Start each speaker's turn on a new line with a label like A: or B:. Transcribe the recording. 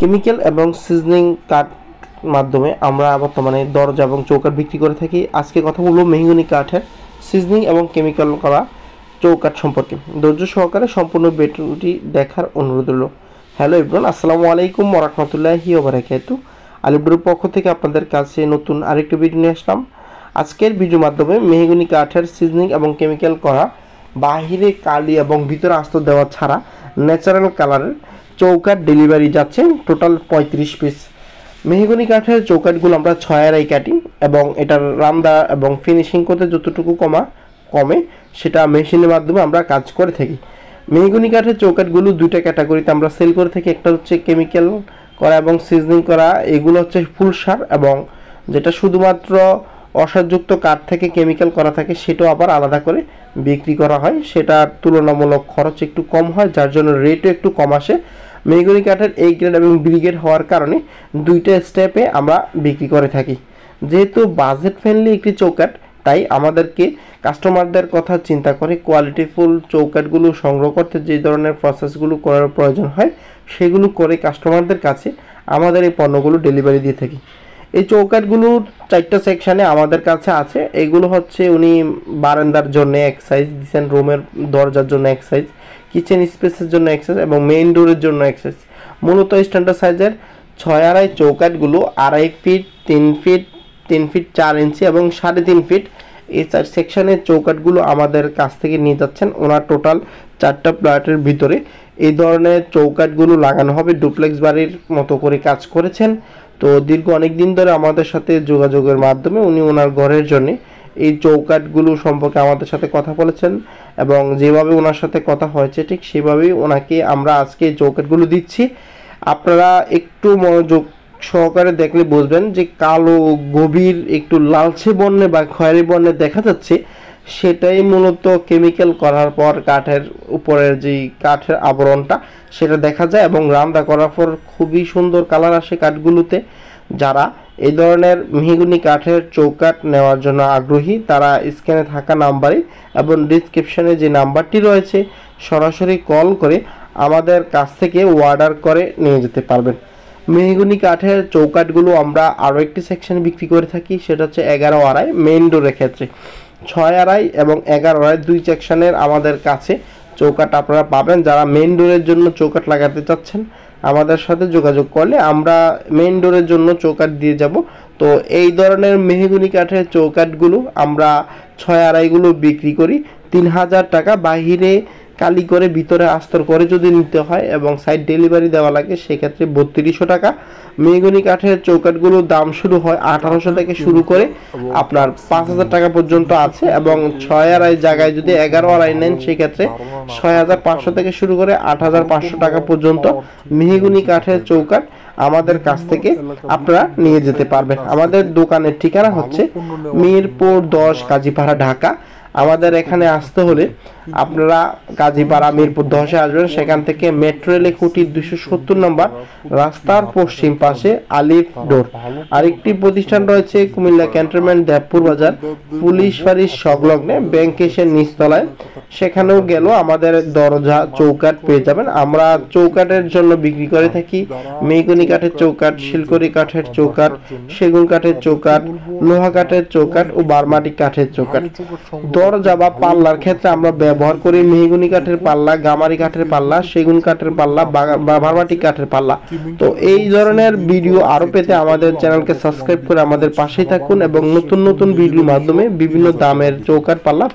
A: Chemical এবং seasoning কাঠ মাধ্যমে আমরা বর্তমানে দরজা এবং চৌকাঠ বিক্রি করে থাকি। আজকে কথা বলবো মেহগনি কাঠের সিজনিং এবং কেমিক্যাল করা চৌকাঠ সম্পর্কে। ধৈর্য সহকারে সম্পূর্ণ ভিডিওটি দেখার অনুরোধ রইল। হ্যালো এভরিওয়ান, আসসালামু আলাইকুম ওয়া রাহমাতুল্লাহি ওয়া বারাকাতুহু। আলিফ পক্ষ থেকে আপনাদের কাছে নতুন আরেকটি ভিডিও নিয়ে আসলাম। আজকের ভিডিওর মাধ্যমে মেহগনি কাঠের সিজনিং এবং কেমিক্যাল করা বাহিরে কালি এবং ভিতরে আস্তর দেওয়া ছাড়া ন্যাচারাল কালারের চৌকাঠ ডেলিভারি যাচ্ছে টোটাল 35 পিস। মেহগনি কাঠের চৌকাঠগুলো আমরা 6 কাটি এবং এটার রান্দা এবং ফিনিশিং করতে যতটুকু কমে সেটা মেশিনের মাধ্যমে আমরা কাজ করে থাকি। মেহগনি কাঠের চৌকাঠগুলো দুইটা ক্যাটাগরিতে আমরা সেল করে থাকি। একটা হচ্ছে কেমিক্যাল করা এবং সিজনিং করা, এগুলো হচ্ছে ফুল সার, এবং যেটা শুধুমাত্র অসারযুক্ত কাঠ থেকে কেমিক্যাল করা থাকে সেটাও আবার আলাদা করে বিক্রি করা হয়। সেটার তুলনামূলক খরচ একটু কম হয়, যার জন্য রেটও একটু কম আসে। মেহগনি কাঠের A গ্রেড এবং B গ্রেড হওয়ার কারণে দুইটা স্টেপে আমরা বিক্রি করে থাকি। যেহেতু বাজেট ফ্রেন্ডলি একটি চৌকাঠ, তাই আমাদেরকে কাস্টমারদের কথা চিন্তা করে কোয়ালিটিফুল চৌকাঠগুলো সংগ্রহ করতে যে ধরনের প্রসেসগুলো করার প্রয়োজন হয় সেগুলো করে কাস্টমারদের কাছে আমাদের এই পণ্যগুলো ডেলিভারি দিয়ে থাকি। এই চৌকাঠগুলোর 4টা সেকশানে আমাদের কাছে আছে। এগুলো হচ্ছে উনি বারান্দার জন্য এক সাইজ দিচ্ছেন, রুমের দরজার জন্য এক সাইজ, কিচেন স্পেসের জন্য এক সাইজ এবং মেইন ডোরের জন্য এক সাইজ। মূলত স্ট্যান্ডার্ড সাইজের 6.5 চৌকাঠগুলো 2.5 ফিট, 3 ফিট, 3 ফিট 4 ইঞ্চি এবং 3.5 ফিট, এই 4 সেকশনের চৌকাঠগুলো আমাদের কাছ থেকে নিয়ে যাচ্ছেন। ওনার টোটাল 4টা প্লটের ভিতরে এই ধরনের চৌকাঠগুলো লাগানো হবে। ডুপ্লেক্স বাড়ির মতো করে কাজ করেছেন। তো দীর্ঘ অনেক দিন ধরে আমাদের সাথে যোগাযোগের মাধ্যমে উনি ওনার ঘরের জন্য এই চৌকাঠগুলো সম্পর্কে আমাদের সাথে কথা বলেছেন, এবং যেভাবে ওনার সাথে কথা হয়েছে ঠিক সেভাবেই ওনাকে আমরা আজকে এই চৌকাঠগুলো দিচ্ছি। আপনারা একটু মনোযোগ সহকারে দেখলে বুঝবেন যে কালো গভীর একটু লালচে বর্ণে বা খয়েরি বর্ণে দেখা যাচ্ছে, সেটাই মূলত কেমিক্যাল করার পর কাঠের উপরের যে কাঠের আবরণটা সেটা দেখা যায়, এবং রান্না করার পর খুবই সুন্দর কালার আসে কাঠগুলোতে। যারা এই ধরনের মেহগনি কাঠের চৌকাঠ নেওয়ার জন্য আগ্রহী তারা স্ক্রিনে থাকা নাম্বারে এবং ডিসক্রিপশনে যে নাম্বারটি রয়েছে সরাসরি কল করে আমাদের কাছ থেকে অর্ডার করে নিয়ে যেতে পারবেন। মেহগনি কাঠের চৌকাঠগুলো আমরা আরও একটি সেকশনে বিক্রি করে থাকি, সেটা হচ্ছে 11.5 মেইন ডোরের ক্ষেত্রে। 6.5 এবং 11.5 দুই সেকশনের আমাদের কাছে চৌকাঠ আপনারা পাবেন। যারা মেইন ডোরের জন্য চৌকাঠ লাগাতে চাচ্ছেন আমাদের সাথে যোগাযোগ করলে আমরা মেইন ডোরের জন্য চৌকাঠ দিয়ে যাব। তো এই ধরনের মেহগনি কাঠের চৌকাঠগুলো আমরা 6.5গুলো বিক্রি করি 3000 টাকা। বাহিরে কালি করে ভিতরে আস্তর করে যদি নিতে হয় এবং সাইড ডেলিভারি দেওয়া লাগে সেক্ষেত্রে 3200 টাকা। মেহগনি কাঠের চৌকাঠগুলোর দাম শুরু হয় 1800 থেকে শুরু করে আপনার 5000 টাকা পর্যন্ত আছে, এবং 6.5 জায়গায় যদি 11.5 নেন সেক্ষেত্রে 6500 থেকে শুরু করে 8500 টাকা পর্যন্ত মেহগনি কাঠের চৌকাঠ আমাদের কাছ থেকে আপনারা নিয়ে যেতে পারবেন। আমাদের দোকানের ঠিকানা হচ্ছে মিরপুর 10 কাজীপাড়া, ঢাকা। আমাদের এখানে আসতে হলে আপনারা কাজীপাড়া মিরপুর 10-এ আসবেন। সেখান থেকে মেট্রো রেলে খুঁটির 270 নম্বর রাস্তার পশ্চিম পাশে আলিফ ডোর। আরেকটি প্রতিষ্ঠান রয়েছে কুমিল্লা ক্যান্টনমেন্ট, দেবপুর বাজার, পুলিশ ফাঁড়ির সংলগ্নে ব্যাংক এসে নিচতলায়, সেখানেও গেল আমাদের দরজা চৌকাঠ পেয়ে যাবেন। আমরা চৌকাঠের জন্য বিক্রি করে থাকি মেহগনি কাঠের চৌকাঠ, শিলকড়ি কাঠের চৌকাঠ, সেগুন কাঠের চৌকাঠ, লোহা কাঠের চৌকাঠ ও বারমাটি কাঠের চৌকাঠ। দরজা বা পাল্লার ক্ষেত্রে আমরা ব্যবহার করি মেহগনি কাঠের পাল্লা, গামারি কাঠের পাল্লা, সেগুন কাঠের পাল্লা, বারমাটি কাঠের পাল্লা। তো এই ধরনের ভিডিও আরো পেতে আমাদের চ্যানেলকে সাবস্ক্রাইব করে আমাদের পাশেই থাকুন, এবং নতুন নতুন ভিডিওর মাধ্যমে বিভিন্ন দামের চৌকাঠ পাল্লা